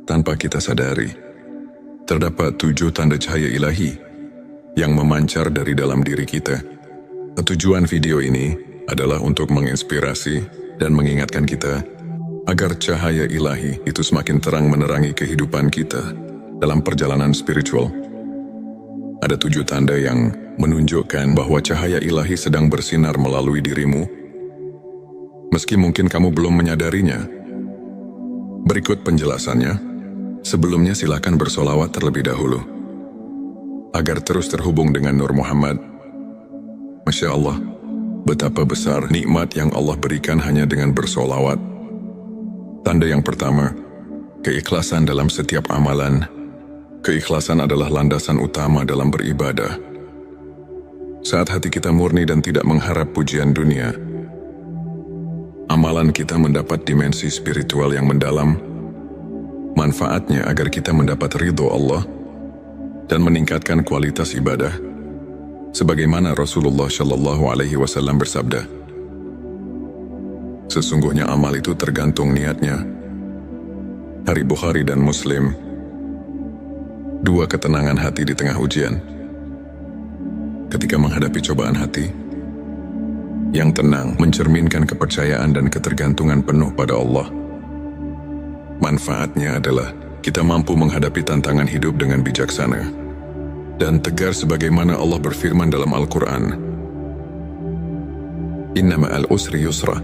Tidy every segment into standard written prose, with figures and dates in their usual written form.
tanpa kita sadari. Terdapat 7 tanda cahaya ilahi yang memancar dari dalam diri kita. Tujuan video ini adalah untuk menginspirasi dan mengingatkan kita agar cahaya ilahi itu semakin terang menerangi kehidupan kita dalam perjalanan spiritual. Ada 7 tanda yang menunjukkan bahwa cahaya ilahi sedang bersinar melalui dirimu, meski mungkin kamu belum menyadarinya. Berikut penjelasannya. Sebelumnya silakan bersolawat terlebih dahulu, agar terus terhubung dengan Nur Muhammad. Masya Allah, betapa besar nikmat yang Allah berikan hanya dengan bersolawat. Tanda yang pertama, keikhlasan dalam setiap amalan. Keikhlasan adalah landasan utama dalam beribadah. Saat hati kita murni dan tidak mengharap pujian dunia, amalan kita mendapat dimensi spiritual yang mendalam. Manfaatnya agar kita mendapat ridho Allah dan meningkatkan kualitas ibadah, sebagaimana Rasulullah Shallallahu Alaihi Wasallam bersabda, sesungguhnya amal itu tergantung niatnya. Hari Bukhari dan Muslim. 2 ketenangan hati di tengah ujian. Ketika menghadapi cobaan hati, yang tenang mencerminkan kepercayaan dan ketergantungan penuh pada Allah. Manfaatnya adalah kita mampu menghadapi tantangan hidup dengan bijaksana dan tegar sebagaimana Allah berfirman dalam Al-Quran. Inna ma'al usri yusra.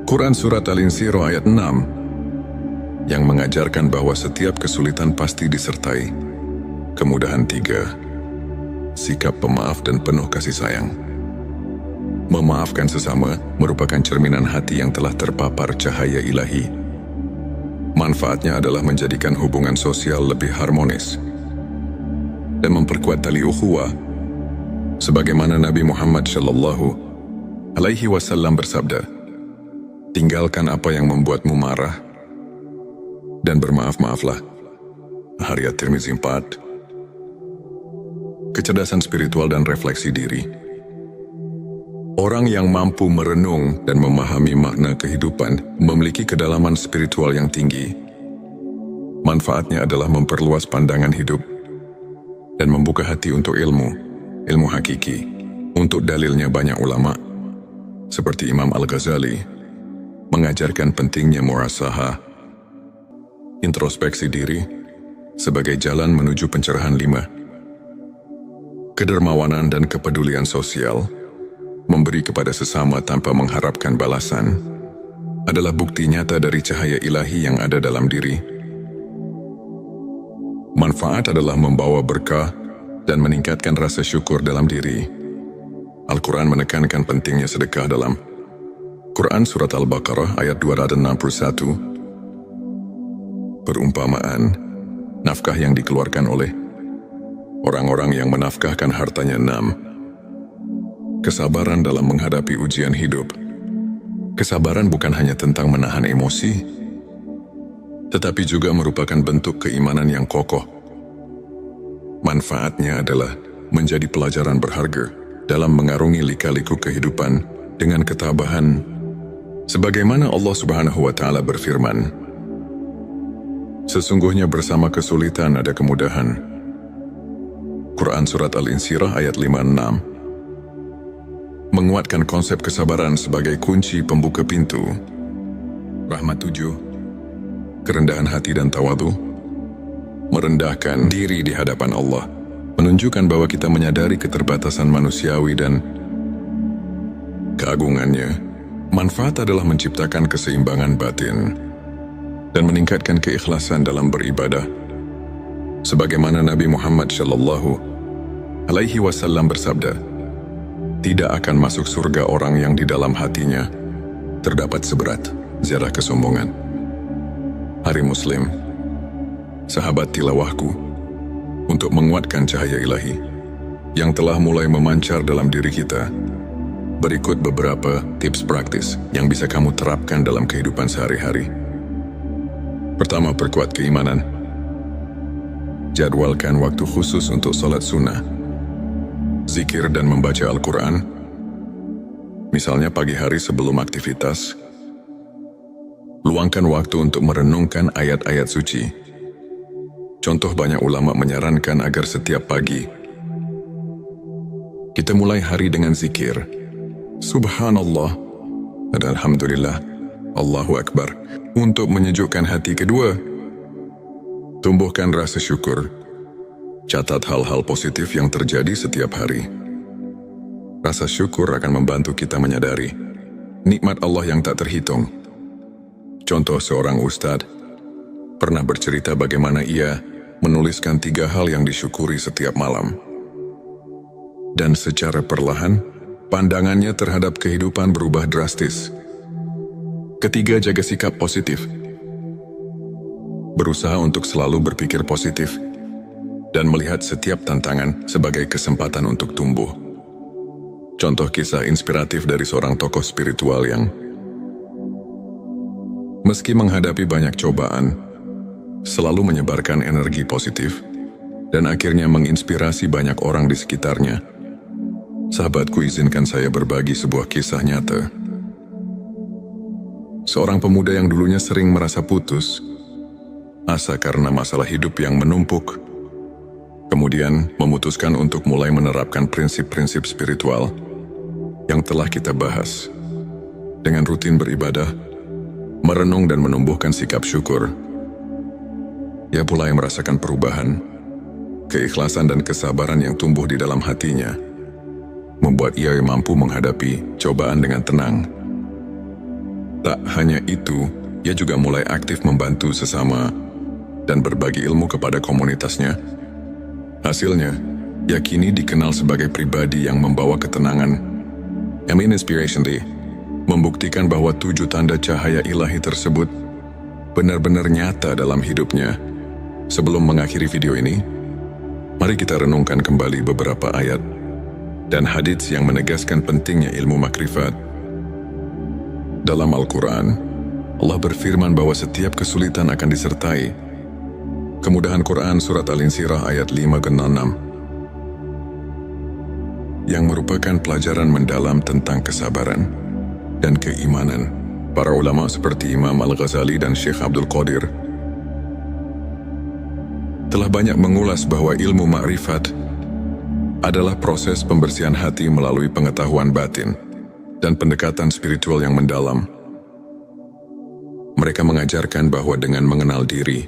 Quran Surat Al-Insyirah ayat 6 yang mengajarkan bahwa setiap kesulitan pasti disertai kemudahan 3. Sikap pemaaf dan penuh kasih sayang. Memaafkan sesama merupakan cerminan hati yang telah terpapar cahaya ilahi. Manfaatnya adalah menjadikan hubungan sosial lebih harmonis dan memperkuat tali ukhuwah, sebagaimana Nabi Muhammad Shallallahu Alaihi Wasallam bersabda, tinggalkan apa yang membuatmu marah dan bermaaf-maaflah. Hadits At-Tirmizi 4. Kecerdasan spiritual dan refleksi diri. Orang yang mampu merenung dan memahami makna kehidupan memiliki kedalaman spiritual yang tinggi. Manfaatnya adalah memperluas pandangan hidup dan membuka hati untuk ilmu hakiki. Untuk dalilnya banyak ulama, seperti Imam Al-Ghazali, mengajarkan pentingnya muhasabah, introspeksi diri, sebagai jalan menuju pencerahan 5. Kedermawanan dan kepedulian sosial, memberi kepada sesama tanpa mengharapkan balasan, adalah bukti nyata dari cahaya ilahi yang ada dalam diri. Manfaat adalah membawa berkah dan meningkatkan rasa syukur dalam diri. Al-Quran menekankan pentingnya sedekah dalam Quran Surat Al-Baqarah ayat 261. Perumpamaan, nafkah yang dikeluarkan oleh orang-orang yang menafkahkan hartanya 6. Kesabaran dalam menghadapi ujian hidup. Kesabaran bukan hanya tentang menahan emosi, tetapi juga merupakan bentuk keimanan yang kokoh. Manfaatnya adalah menjadi pelajaran berharga dalam mengarungi lika-liku kehidupan dengan ketabahan, sebagaimana Allah Subhanahu wa Ta'ala berfirman, sesungguhnya bersama kesulitan ada kemudahan. Quran Surat Al-Insyirah ayat 5-6 menguatkan konsep kesabaran sebagai kunci pembuka pintu. Rahmat 7. Kerendahan hati dan tawadhu. Merendahkan diri di hadapan Allah menunjukkan bahwa kita menyadari keterbatasan manusiawi dan keagungannya. Manfaat adalah menciptakan keseimbangan batin dan meningkatkan keikhlasan dalam beribadah, sebagaimana Nabi Muhammad Shallallahu Alaihi Wasallam bersabda, tidak akan masuk surga orang yang di dalam hatinya terdapat seberat zarah kesombongan. Hari Muslim. Sahabat tilawahku, untuk menguatkan cahaya ilahi yang telah mulai memancar dalam diri kita, berikut beberapa tips praktis yang bisa kamu terapkan dalam kehidupan sehari-hari. Pertama, perkuat keimanan. Jadwalkan waktu khusus untuk salat sunnah, zikir dan membaca Al-Quran, misalnya pagi hari sebelum aktivitas. Luangkan waktu untuk merenungkan ayat-ayat suci Contoh, banyak ulama menyarankan agar setiap pagi kita mulai hari dengan zikir Subhanallah dan Alhamdulillah, Allahu Akbar, untuk menyejukkan hati. Kedua, tumbuhkan rasa syukur. Catat hal-hal positif yang terjadi setiap hari. Rasa syukur akan membantu kita menyadari nikmat Allah yang tak terhitung. Contoh, seorang ustadz pernah bercerita bagaimana ia menuliskan 3 hal yang disyukuri setiap malam. Dan secara perlahan, pandangannya terhadap kehidupan berubah drastis. Ketiga, jaga sikap positif. Berusaha untuk selalu berpikir positif dan melihat setiap tantangan sebagai kesempatan untuk tumbuh. Contoh kisah inspiratif dari seorang tokoh spiritual yang meski menghadapi banyak cobaan, selalu menyebarkan energi positif dan akhirnya menginspirasi banyak orang di sekitarnya. Sahabatku, izinkan saya berbagi sebuah kisah nyata. Seorang pemuda yang dulunya sering merasa putus asa karena masalah hidup yang menumpuk, kemudian memutuskan untuk mulai menerapkan prinsip-prinsip spiritual yang telah kita bahas. Dengan rutin beribadah, merenung dan menumbuhkan sikap syukur, ia mulai merasakan perubahan. Keikhlasan dan kesabaran yang tumbuh di dalam hatinya membuat ia mampu menghadapi cobaan dengan tenang. Tak hanya itu, ia juga mulai aktif membantu sesama dan berbagi ilmu kepada komunitasnya. Hasilnya, ia kini dikenal sebagai pribadi yang membawa ketenangan. Inspiration Day membuktikan bahwa 7 tanda cahaya ilahi tersebut benar-benar nyata dalam hidupnya. Sebelum mengakhiri video ini, mari kita renungkan kembali beberapa ayat dan hadits yang menegaskan pentingnya ilmu makrifat. Dalam Al-Quran, Allah berfirman bahwa setiap kesulitan akan disertai kemudahan. Quran Surat Al-Insyirah ayat 5-6, yang merupakan pelajaran mendalam tentang kesabaran dan keimanan. Para ulama seperti Imam Al-Ghazali dan Syekh Abdul Qadir telah banyak mengulas bahwa ilmu makrifat adalah proses pembersihan hati melalui pengetahuan batin dan pendekatan spiritual yang mendalam. Mereka mengajarkan bahwa dengan mengenal diri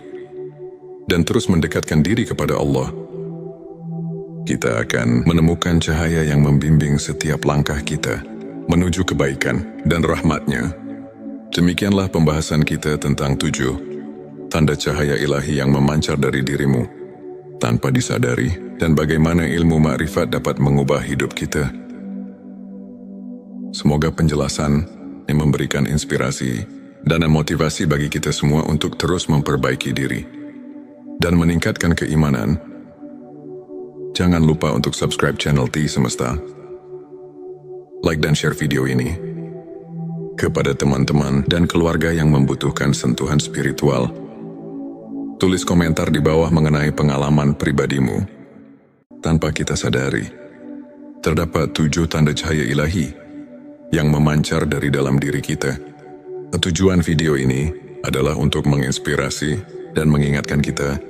dan terus mendekatkan diri kepada Allah, kita akan menemukan cahaya yang membimbing setiap langkah kita menuju kebaikan dan rahmat-Nya. Demikianlah pembahasan kita tentang 7 tanda cahaya ilahi yang memancar dari dirimu tanpa disadari, dan bagaimana ilmu makrifat dapat mengubah hidup kita. Semoga penjelasan yang memberikan inspirasi dan motivasi bagi kita semua untuk terus memperbaiki diri dan meningkatkan keimanan. Jangan lupa untuk subscribe channel T Semesta, like dan share video ini kepada teman-teman dan keluarga yang membutuhkan sentuhan spiritual. Tulis komentar di bawah mengenai pengalaman pribadimu. Tanpa kita sadari, terdapat 7 tanda cahaya ilahi yang memancar dari dalam diri kita. Tujuan video ini adalah untuk menginspirasi dan mengingatkan kita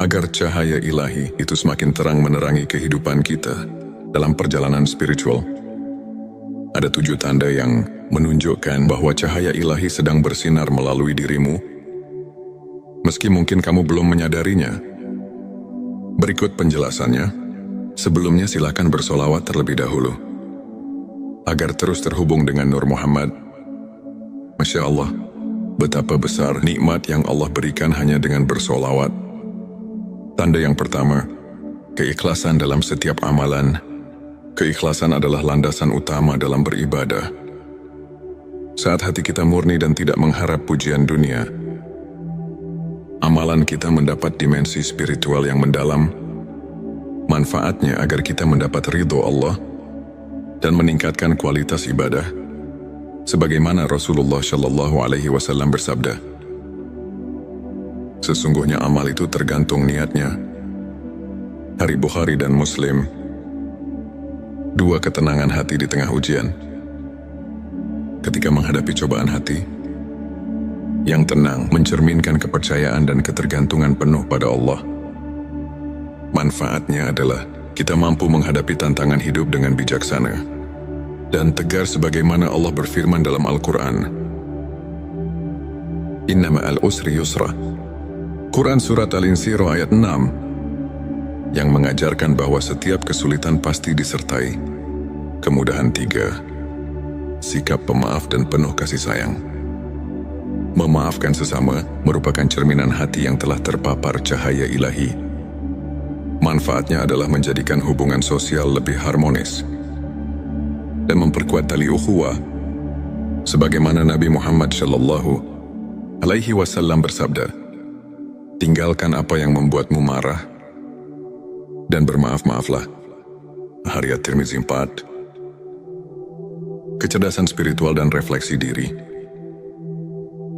agar cahaya ilahi itu semakin terang menerangi kehidupan kita dalam perjalanan spiritual. Ada 7 tanda yang menunjukkan bahwa cahaya ilahi sedang bersinar melalui dirimu, meski mungkin kamu belum menyadarinya. Berikut penjelasannya. Sebelumnya silakan bersolawat terlebih dahulu agar terus terhubung dengan Nur Muhammad. Masya Allah, betapa besar nikmat yang Allah berikan hanya dengan bersolawat. Tanda yang pertama, keikhlasan dalam setiap amalan. Keikhlasan adalah landasan utama dalam beribadah. Saat hati kita murni dan tidak mengharap pujian dunia, amalan kita mendapat dimensi spiritual yang mendalam. Manfaatnya agar kita mendapat ridho Allah dan meningkatkan kualitas ibadah, sebagaimana Rasulullah Shallallahu Alaihi Wasallam bersabda, sesungguhnya amal itu tergantung niatnya. Hari Bukhari dan Muslim. 2, ketenangan hati di tengah ujian. Ketika menghadapi cobaan hati yang tenang mencerminkan kepercayaan dan ketergantungan penuh pada Allah. Manfaatnya adalah kita mampu menghadapi tantangan hidup dengan bijaksana dan tegar sebagaimana Allah berfirman dalam Al-Quran. Inna ma'al usri yusra. Quran Surat Al-Insyirah ayat 6 yang mengajarkan bahwa setiap kesulitan pasti disertai kemudahan. 3. Sikap pemaaf dan penuh kasih sayang. Memaafkan sesama merupakan cerminan hati yang telah terpapar cahaya ilahi. Manfaatnya adalah menjadikan hubungan sosial lebih harmonis dan memperkuat tali ukhuwah. Sebagaimana Nabi Muhammad SAW bersabda, "Tinggalkan apa yang membuatmu marah dan bermaaf-maaflah." Hadits Tirmizi 4. Kecerdasan spiritual dan refleksi diri.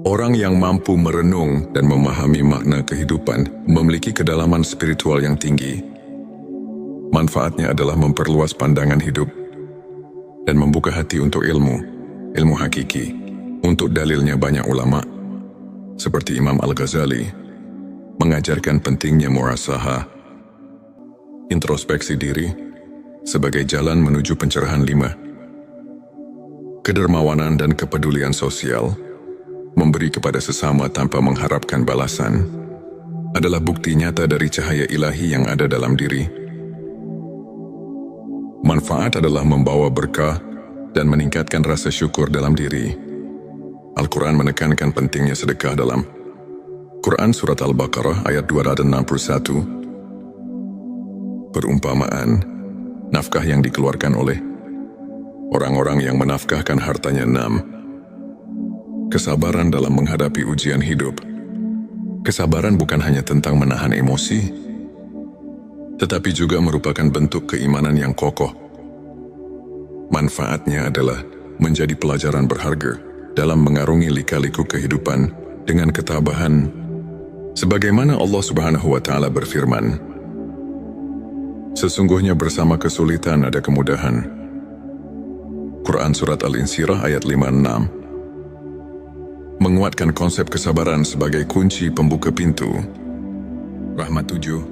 Orang yang mampu merenung dan memahami makna kehidupan memiliki kedalaman spiritual yang tinggi. Manfaatnya adalah memperluas pandangan hidup dan membuka hati untuk ilmu hakiki. Untuk dalilnya banyak ulama, seperti Imam Al-Ghazali, mengajarkan pentingnya muhasabah, introspeksi diri, sebagai jalan menuju pencerahan. 5. Kedermawanan dan kepedulian sosial. Memberi kepada sesama tanpa mengharapkan balasan adalah bukti nyata dari cahaya ilahi yang ada dalam diri. Manfaat adalah membawa berkah dan meningkatkan rasa syukur dalam diri. Al-Quran menekankan pentingnya sedekah dalam Quran Surat Al-Baqarah ayat 261. Perumpamaan, nafkah yang dikeluarkan oleh orang-orang yang menafkahkan hartanya. 6. Kesabaran dalam menghadapi ujian hidup. Kesabaran bukan hanya tentang menahan emosi, tetapi juga merupakan bentuk keimanan yang kokoh. Manfaatnya adalah menjadi pelajaran berharga dalam mengarungi lika-liku kehidupan dengan ketabahan. Sebagaimana Allah Subhanahu wa Ta'ala berfirman, "Sesungguhnya bersama kesulitan ada kemudahan." Quran Surat Al-Insyirah ayat 5-6. Menguatkan konsep kesabaran sebagai kunci pembuka pintu rahmat. 7.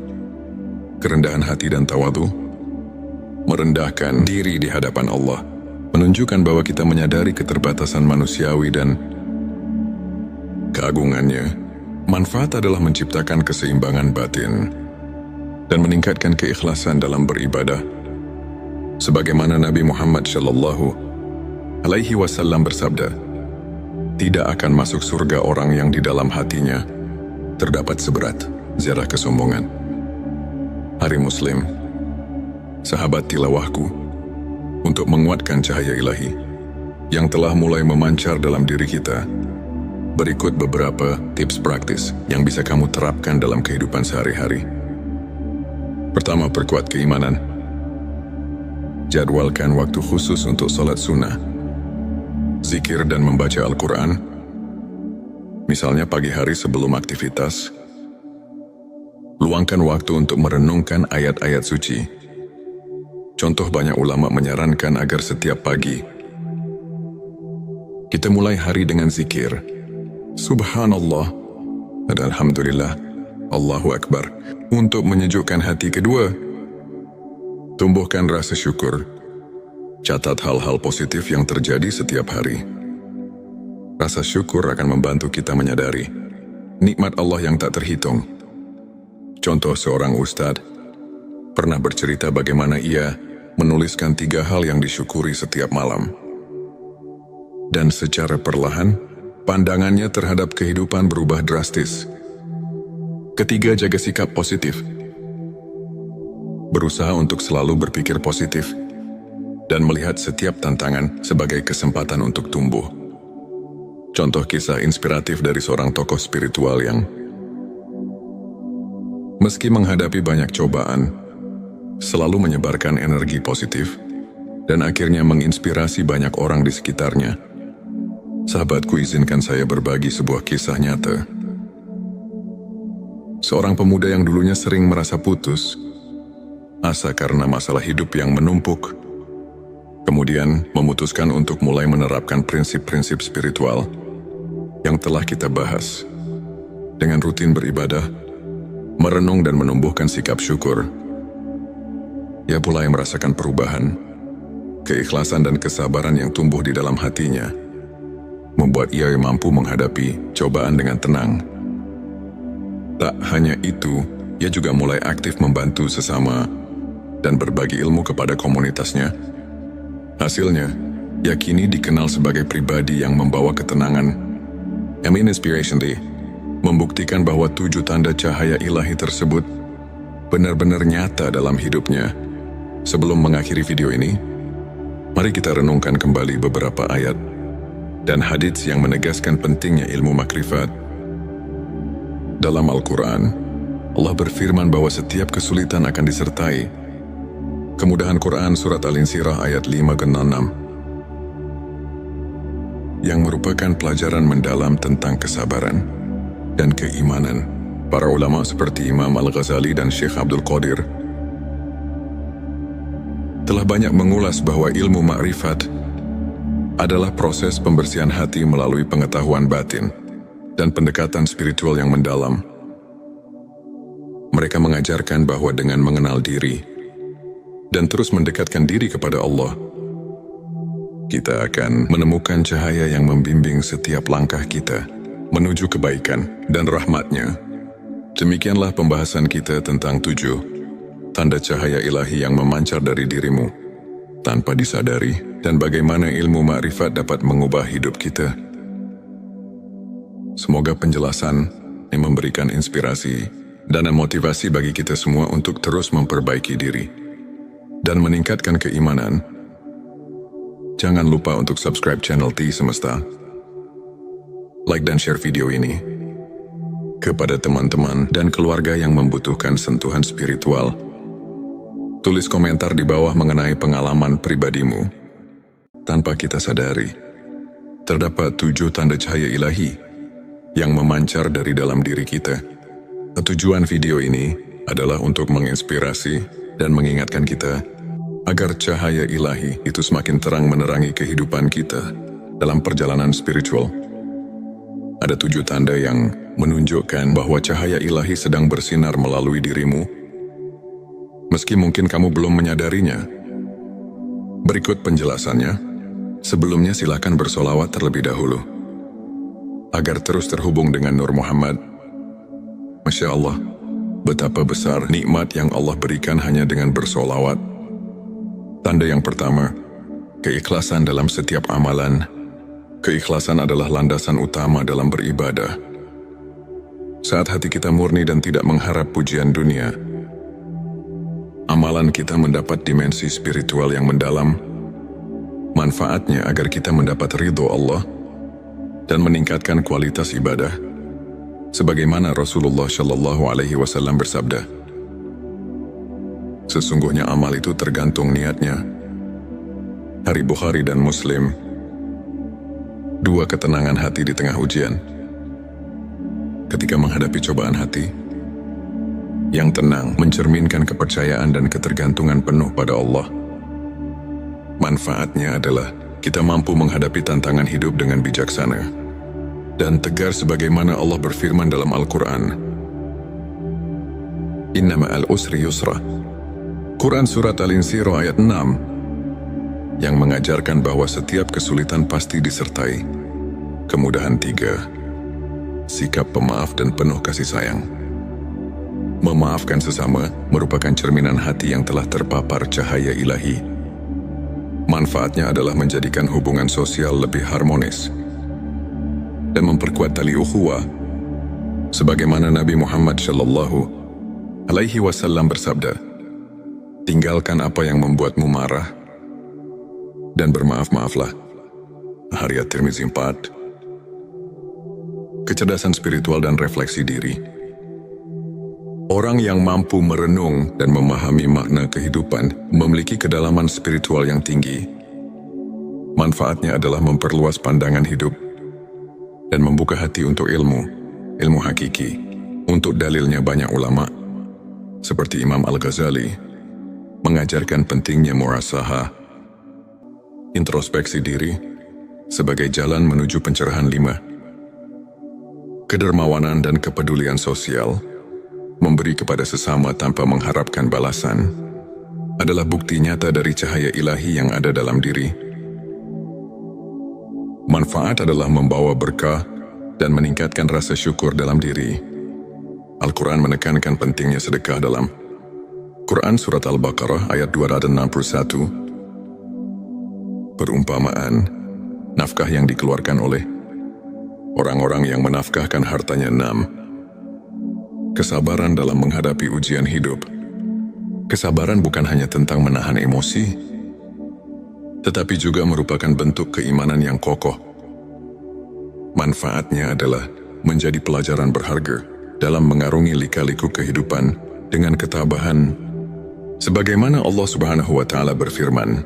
Kerendahan hati dan tawadhu. Merendahkan diri di hadapan Allah menunjukkan bahwa kita menyadari keterbatasan manusiawi dan keagungannya. Manfaat adalah menciptakan keseimbangan batin dan meningkatkan keikhlasan dalam beribadah. Sebagaimana Nabi Muhammad SAW bersabda, "Tidak akan masuk surga orang yang di dalam hatinya terdapat seberat zarah kesombongan." Hari Muslim, sahabat tilawahku, untuk menguatkan cahaya ilahi yang telah mulai memancar dalam diri kita, berikut beberapa tips praktis yang bisa kamu terapkan dalam kehidupan sehari-hari. Pertama, perkuat keimanan. Jadwalkan waktu khusus untuk salat sunnah, zikir dan membaca Al-Quran, misalnya pagi hari sebelum aktivitas. Luangkan waktu untuk merenungkan ayat-ayat suci. Contoh, banyak ulama menyarankan agar setiap pagi kita mulai hari dengan zikir Subhanallah dan Alhamdulillah, Allahu Akbar, untuk menyejukkan hati. Kedua, tumbuhkan rasa syukur. Catat hal-hal positif yang terjadi setiap hari. Rasa syukur akan membantu kita menyadari nikmat Allah yang tak terhitung. Contoh, seorang ustadz pernah bercerita bagaimana ia menuliskan 3 hal yang disyukuri setiap malam. Dan secara perlahan, pandangannya terhadap kehidupan berubah drastis. Ketiga, jaga sikap positif. Berusaha untuk selalu berpikir positif dan melihat setiap tantangan sebagai kesempatan untuk tumbuh. Contoh kisah inspiratif dari seorang tokoh spiritual yang meski menghadapi banyak cobaan, selalu menyebarkan energi positif dan akhirnya menginspirasi banyak orang di sekitarnya. Sahabatku, izinkan saya berbagi sebuah kisah nyata. Seorang pemuda yang dulunya sering merasa putus asa karena masalah hidup yang menumpuk, kemudian memutuskan untuk mulai menerapkan prinsip-prinsip spiritual yang telah kita bahas. Dengan rutin beribadah, merenung dan menumbuhkan sikap syukur, ia mulai merasakan perubahan. Keikhlasan dan kesabaran yang tumbuh di dalam hatinya membuat ia mampu menghadapi cobaan dengan tenang. Tak hanya itu, ia juga mulai aktif membantu sesama dan berbagi ilmu kepada komunitasnya. Hasilnya, ia kini dikenal sebagai pribadi yang membawa ketenangan. Amin Inspiration Day membuktikan bahwa 7 tanda cahaya ilahi tersebut benar-benar nyata dalam hidupnya. Sebelum mengakhiri video ini, mari kita renungkan kembali beberapa ayat dan hadits yang menegaskan pentingnya ilmu makrifat. Dalam Al-Quran, Allah berfirman bahwa setiap kesulitan akan disertai kemudahan. Quran Surat Al-Insyirah ayat 5-6 yang merupakan pelajaran mendalam tentang kesabaran dan keimanan. Para ulama seperti Imam Al-Ghazali dan Syekh Abdul Qadir telah banyak mengulas bahwa ilmu makrifat adalah proses pembersihan hati melalui pengetahuan batin dan pendekatan spiritual yang mendalam. Mereka mengajarkan bahwa dengan mengenal diri dan terus mendekatkan diri kepada Allah, kita akan menemukan cahaya yang membimbing setiap langkah kita menuju kebaikan dan rahmat-Nya. Demikianlah pembahasan kita tentang 7 tanda cahaya ilahi yang memancar dari dirimu tanpa disadari, dan bagaimana ilmu makrifat dapat mengubah hidup kita. Semoga penjelasan yang memberikan inspirasi dan motivasi bagi kita semua untuk terus memperbaiki diri dan meningkatkan keimanan. Jangan lupa untuk subscribe channel T Semesta, like dan share video ini kepada teman-teman dan keluarga yang membutuhkan sentuhan spiritual. Tulis komentar di bawah mengenai pengalaman pribadimu. Tanpa kita sadari, terdapat 7 tanda cahaya ilahi yang memancar dari dalam diri kita. Tujuan video ini adalah untuk menginspirasi dan mengingatkan kita agar cahaya ilahi itu semakin terang menerangi kehidupan kita dalam perjalanan spiritual. Ada 7 tanda yang menunjukkan bahwa cahaya ilahi sedang bersinar melalui dirimu, meski mungkin kamu belum menyadarinya. Berikut penjelasannya. Sebelumnya silakan bersolawat terlebih dahulu agar terus terhubung dengan Nur Muhammad. Masya Allah, betapa besar nikmat yang Allah berikan hanya dengan bersolawat. Tanda yang pertama, keikhlasan dalam setiap amalan. Keikhlasan adalah landasan utama dalam beribadah. Saat hati kita murni dan tidak mengharap pujian dunia, amalan kita mendapat dimensi spiritual yang mendalam. Manfaatnya agar kita mendapat ridho Allah dan meningkatkan kualitas ibadah. Sebagaimana Rasulullah Shallallahu Alaihi Wasallam bersabda, sesungguhnya amal itu tergantung niatnya. Hari Bukhari dan Muslim. 2 ketenangan hati di tengah ujian. Ketika menghadapi cobaan hati, yang tenang mencerminkan kepercayaan dan ketergantungan penuh pada Allah. Manfaatnya adalah kita mampu menghadapi tantangan hidup dengan bijaksana dan tegar sebagaimana Allah berfirman dalam Al-Quran. Inna ma'al usri yusra. Quran Surat Al-Insyirah ayat 6 yang mengajarkan bahwa setiap kesulitan pasti disertai kemudahan. 3. Sikap pemaaf dan penuh kasih sayang. Memaafkan sesama merupakan cerminan hati yang telah terpapar cahaya ilahi. Manfaatnya adalah menjadikan hubungan sosial lebih harmonis dan memperkuat tali ukhuwah. Sebagaimana Nabi Muhammad Shallallahu Alaihi Wasallam bersabda, tinggalkan apa yang membuatmu marah dan bermaaf-maaflah. Hadits At-Tirmizi 4. Kecerdasan spiritual dan refleksi diri. Orang yang mampu merenung dan memahami makna kehidupan memiliki kedalaman spiritual yang tinggi. Manfaatnya adalah memperluas pandangan hidup dan membuka hati untuk ilmu hakiki. Untuk dalilnya banyak ulama, seperti Imam Al-Ghazali, mengajarkan pentingnya muhasabah, introspeksi diri, sebagai jalan menuju pencerahan. 5. Kedermawanan dan kepedulian sosial. memberi kepada sesama tanpa mengharapkan balasan, adalah bukti nyata dari cahaya ilahi yang ada dalam diri. Manfaat adalah membawa berkah dan meningkatkan rasa syukur dalam diri. Al-Quran menekankan pentingnya sedekah dalam Quran Surat Al-Baqarah ayat 261. Perumpamaan, nafkah yang dikeluarkan oleh orang-orang yang menafkahkan hartanya 6. Kesabaran dalam menghadapi ujian hidup. Kesabaran bukan hanya tentang menahan emosi, tetapi juga merupakan bentuk keimanan yang kokoh. Manfaatnya adalah menjadi pelajaran berharga dalam mengarungi lika-liku kehidupan dengan ketabahan. Sebagaimana Allah Subhanahu wa Ta'ala berfirman,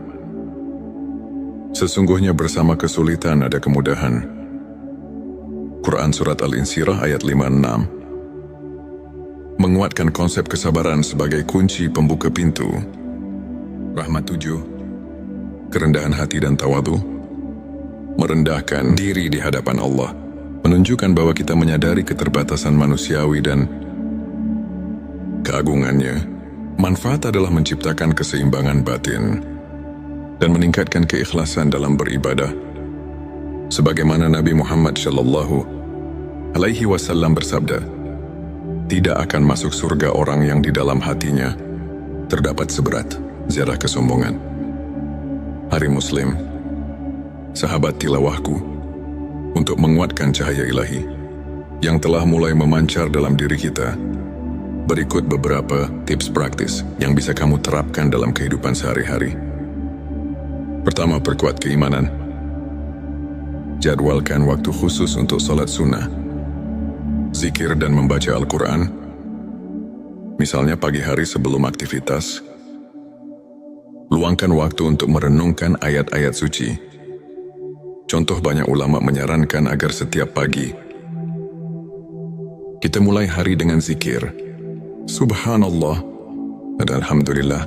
sesungguhnya bersama kesulitan ada kemudahan. Quran Surat Al-Insyirah ayat 56. Menguatkan konsep kesabaran sebagai kunci pembuka pintu. Rahmat 7. Kerendahan hati dan tawadu. Merendahkan diri di hadapan Allah, menunjukkan bahwa kita menyadari keterbatasan manusiawi dan keagungannya. Manfaat adalah menciptakan keseimbangan batin dan meningkatkan keikhlasan dalam beribadah. Sebagaimana Nabi Muhammad SAW bersabda, tidak akan masuk surga orang yang di dalam hatinya terdapat seberat zarah kesombongan. Hari Muslim, sahabat tilawahku, untuk menguatkan cahaya ilahi yang telah mulai memancar dalam diri kita, berikut beberapa tips praktis yang bisa kamu terapkan dalam kehidupan sehari-hari. Pertama, perkuat keimanan. Jadwalkan waktu khusus untuk salat sunnah, zikir dan membaca Al-Quran, misalnya pagi hari sebelum aktivitas. Luangkan waktu untuk merenungkan ayat-ayat suci. Contoh, banyak ulama menyarankan agar setiap pagi kita mulai hari dengan zikir Subhanallah dan Alhamdulillah,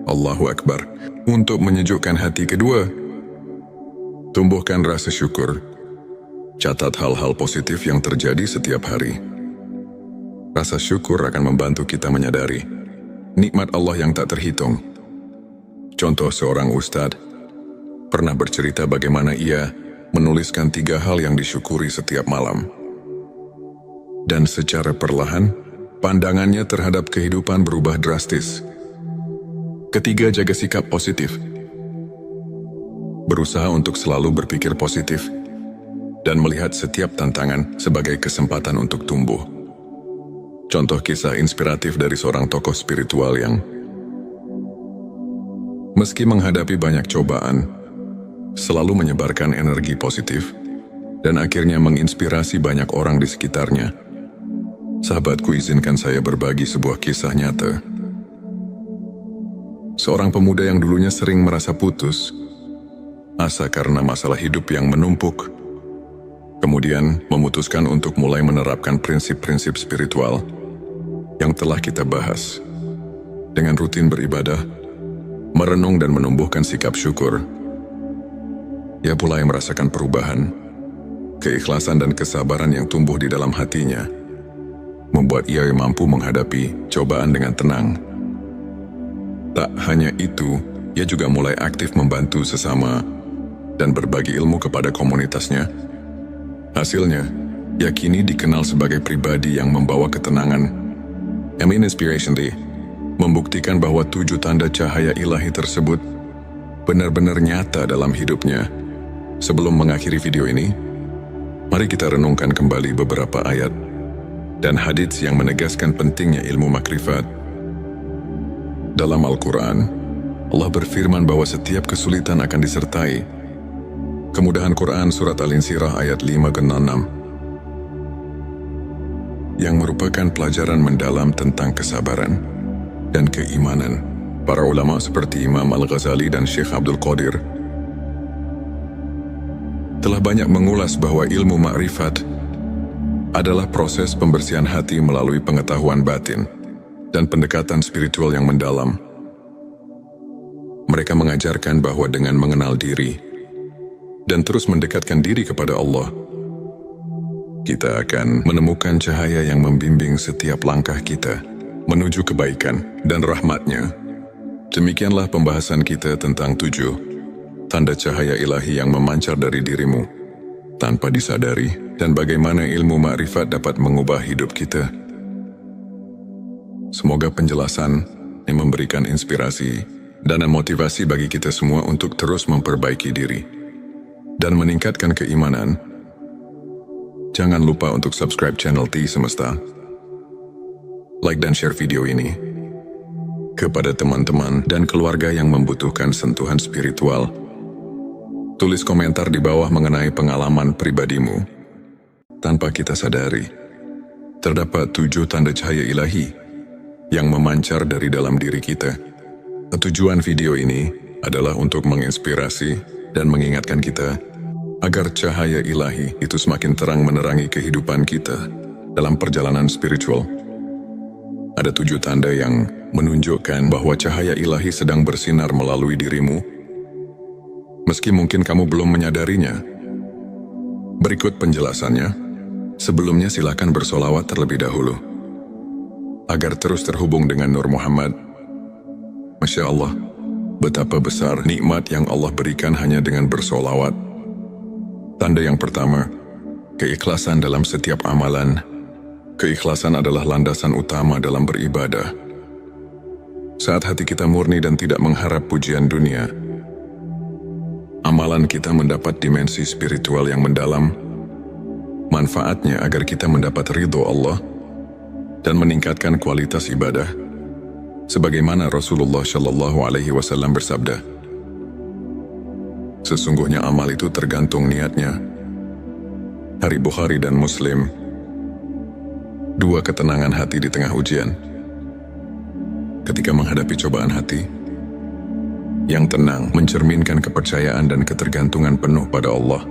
Allahu Akbar, untuk menyejukkan hati. Kedua, tumbuhkan rasa syukur. Catat hal-hal positif yang terjadi setiap hari. Rasa syukur akan membantu kita menyadari nikmat Allah yang tak terhitung. Contoh, seorang ustadz pernah bercerita bagaimana ia menuliskan 3 hal yang disyukuri setiap malam. Dan secara perlahan, pandangannya terhadap kehidupan berubah drastis. Ketiga, jaga sikap positif. Berusaha untuk selalu berpikir positif dan melihat setiap tantangan sebagai kesempatan untuk tumbuh. Contoh kisah inspiratif dari seorang tokoh spiritual yang meski menghadapi banyak cobaan, selalu menyebarkan energi positif dan akhirnya menginspirasi banyak orang di sekitarnya. Sahabatku, izinkan saya berbagi sebuah kisah nyata. Seorang pemuda yang dulunya sering merasa putus asa karena masalah hidup yang menumpuk, kemudian memutuskan untuk mulai menerapkan prinsip-prinsip spiritual yang telah kita bahas. Dengan rutin beribadah, merenung dan menumbuhkan sikap syukur, ia mulai merasakan perubahan. Keikhlasan dan kesabaran yang tumbuh di dalam hatinya membuat ia mampu menghadapi cobaan dengan tenang. Tak hanya itu, ia juga mulai aktif membantu sesama dan berbagi ilmu kepada komunitasnya. Hasilnya, ia kini dikenal sebagai pribadi yang membawa ketenangan. Inspiration Day membuktikan bahwa 7 tanda cahaya ilahi tersebut benar-benar nyata dalam hidupnya. Sebelum mengakhiri video ini, mari kita renungkan kembali beberapa ayat dan hadits yang menegaskan pentingnya ilmu makrifat. Dalam Al-Quran, Allah berfirman bahwa setiap kesulitan akan disertai kemudahan. Quran Surat Al-Insyirah ayat 5-6, yang merupakan pelajaran mendalam tentang kesabaran dan keimanan. Para ulama seperti Imam Al-Ghazali dan Syekh Abdul Qadir telah banyak mengulas bahwa ilmu makrifat adalah proses pembersihan hati melalui pengetahuan batin dan pendekatan spiritual yang mendalam. Mereka mengajarkan bahwa dengan mengenal diri dan terus mendekatkan diri kepada Allah, kita akan menemukan cahaya yang membimbing setiap langkah kita. menuju kebaikan dan rahmat-Nya. Demikianlah pembahasan kita tentang 7 tanda cahaya ilahi yang memancar dari dirimu tanpa disadari, dan bagaimana ilmu makrifat dapat mengubah hidup kita. Semoga penjelasan ini memberikan inspirasi dan motivasi bagi kita semua untuk terus memperbaiki diri dan meningkatkan keimanan. Jangan lupa untuk subscribe channel T Semesta, like dan share video ini kepada teman-teman dan keluarga yang membutuhkan sentuhan spiritual. Tulis komentar di bawah mengenai pengalaman pribadimu. Tanpa kita sadari, terdapat 7 tanda cahaya ilahi yang memancar dari dalam diri kita. Tujuan video ini adalah untuk menginspirasi dan mengingatkan kita agar cahaya ilahi itu semakin terang menerangi kehidupan kita dalam perjalanan spiritual. Ada 7 tanda yang menunjukkan bahwa cahaya ilahi sedang bersinar melalui dirimu, meski mungkin kamu belum menyadarinya. Berikut penjelasannya. Sebelumnya silakan bersolawat terlebih dahulu, agar terus terhubung dengan Nur Muhammad. Masya Allah, betapa besar nikmat yang Allah berikan hanya dengan bersolawat. Tanda yang pertama, keikhlasan dalam setiap amalan. Keikhlasan adalah landasan utama dalam beribadah. Saat hati kita murni dan tidak mengharap pujian dunia, amalan kita mendapat dimensi spiritual yang mendalam. Manfaatnya agar kita mendapat ridho Allah dan meningkatkan kualitas ibadah. Sebagaimana Rasulullah Shallallahu Alaihi Wasallam bersabda, sesungguhnya amal itu tergantung niatnya. Hari Bukhari dan Muslim. 2 ketenangan hati di tengah ujian. Ketika menghadapi cobaan hati, yang tenang mencerminkan kepercayaan dan ketergantungan penuh pada Allah.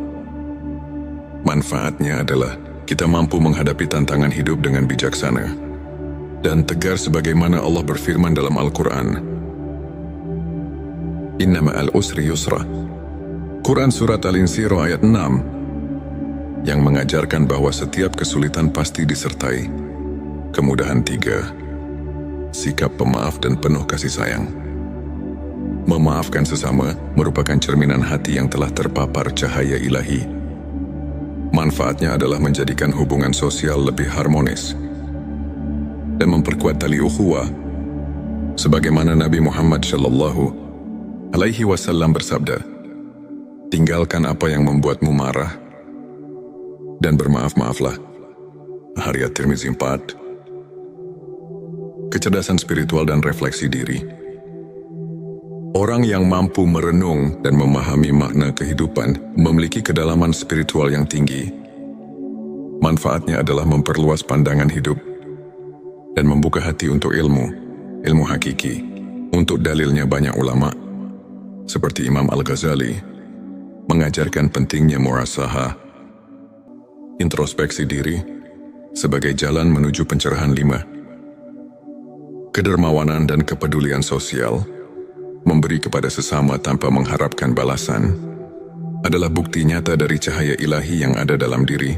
Manfaatnya adalah kita mampu menghadapi tantangan hidup dengan bijaksana dan tegar sebagaimana Allah berfirman dalam Al-Quran. Inna ma'al usri yusra. Quran Surat Al-Insyirah ayat 6 yang mengajarkan bahwa setiap kesulitan pasti disertai kemudahan. 3. Sikap pemaaf dan penuh kasih sayang. Memaafkan sesama merupakan cerminan hati yang telah terpapar cahaya ilahi. Manfaatnya adalah menjadikan hubungan sosial lebih harmonis dan memperkuat tali ukhuwah. Sebagaimana Nabi Muhammad Shallallahu Alaihi Wasallam bersabda, tinggalkan apa yang membuatmu marah dan bermaaf-maaflah. Hadits At-Tirmizi 4. Kecerdasan spiritual dan refleksi diri. Orang yang mampu merenung dan memahami makna kehidupan memiliki kedalaman spiritual yang tinggi. Manfaatnya adalah memperluas pandangan hidup dan membuka hati untuk ilmu hakiki. Untuk dalilnya banyak ulama, seperti Imam Al-Ghazali, mengajarkan pentingnya muhasabah, introspeksi diri, sebagai jalan menuju pencerahan. 5. Kedermawanan dan kepedulian sosial. Memberi kepada sesama tanpa mengharapkan balasan adalah bukti nyata dari cahaya ilahi yang ada dalam diri.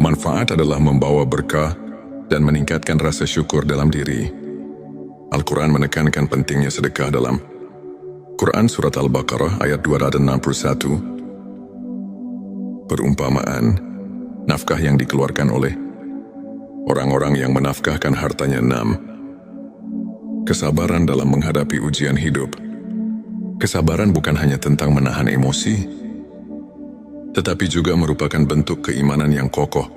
Manfaat adalah membawa berkah dan meningkatkan rasa syukur dalam diri. Al-Quran menekankan pentingnya sedekah dalam Quran Surat Al-Baqarah ayat 261. Perumpamaan, nafkah yang dikeluarkan oleh orang-orang yang menafkahkan hartanya. 6. Kesabaran dalam menghadapi ujian hidup. Kesabaran bukan hanya tentang menahan emosi, tetapi juga merupakan bentuk keimanan yang kokoh.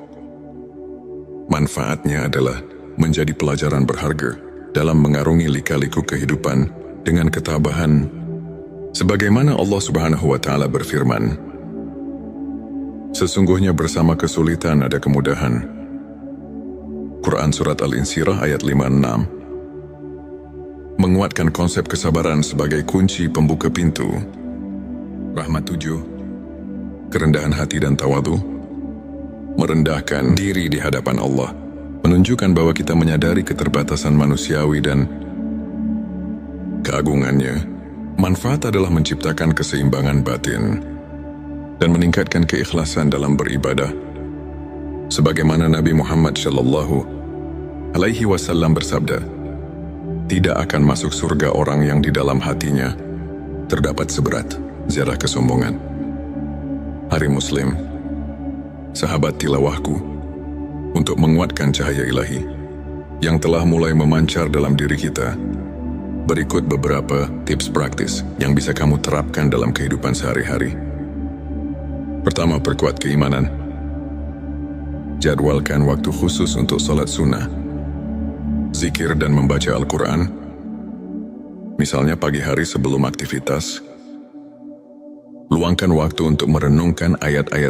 Manfaatnya adalah menjadi pelajaran berharga dalam mengarungi lika-liku kehidupan dengan ketabahan. Sebagaimana Allah Subhanahu wa Ta'ala berfirman, sesungguhnya bersama kesulitan ada kemudahan. Quran Surat Al-Insyirah ayat 5-6. Menguatkan konsep kesabaran sebagai kunci pembuka pintu rahmat. 7. Kerendahan hati dan tawadu. Merendahkan diri di hadapan Allah menunjukkan bahwa kita menyadari keterbatasan manusiawi dan keagungannya. Manfaat adalah menciptakan keseimbangan batin dan meningkatkan keikhlasan dalam beribadah. Sebagaimana Nabi Muhammad Shallallahu alaihi wasallam bersabda, tidak akan masuk surga orang yang di dalam hatinya terdapat seberat zarah kesombongan. Hari Muslim, sahabat tilawahku, untuk menguatkan cahaya ilahi yang telah mulai memancar dalam diri kita, berikut beberapa tips praktis yang bisa kamu terapkan dalam kehidupan sehari-hari. Pertama, perkuat keimanan. Jadwalkan waktu khusus untuk salat sunnah, zikir dan membaca Al-Quran, misalnya pagi hari sebelum aktivitas. Luangkan waktu untuk merenungkan ayat-ayat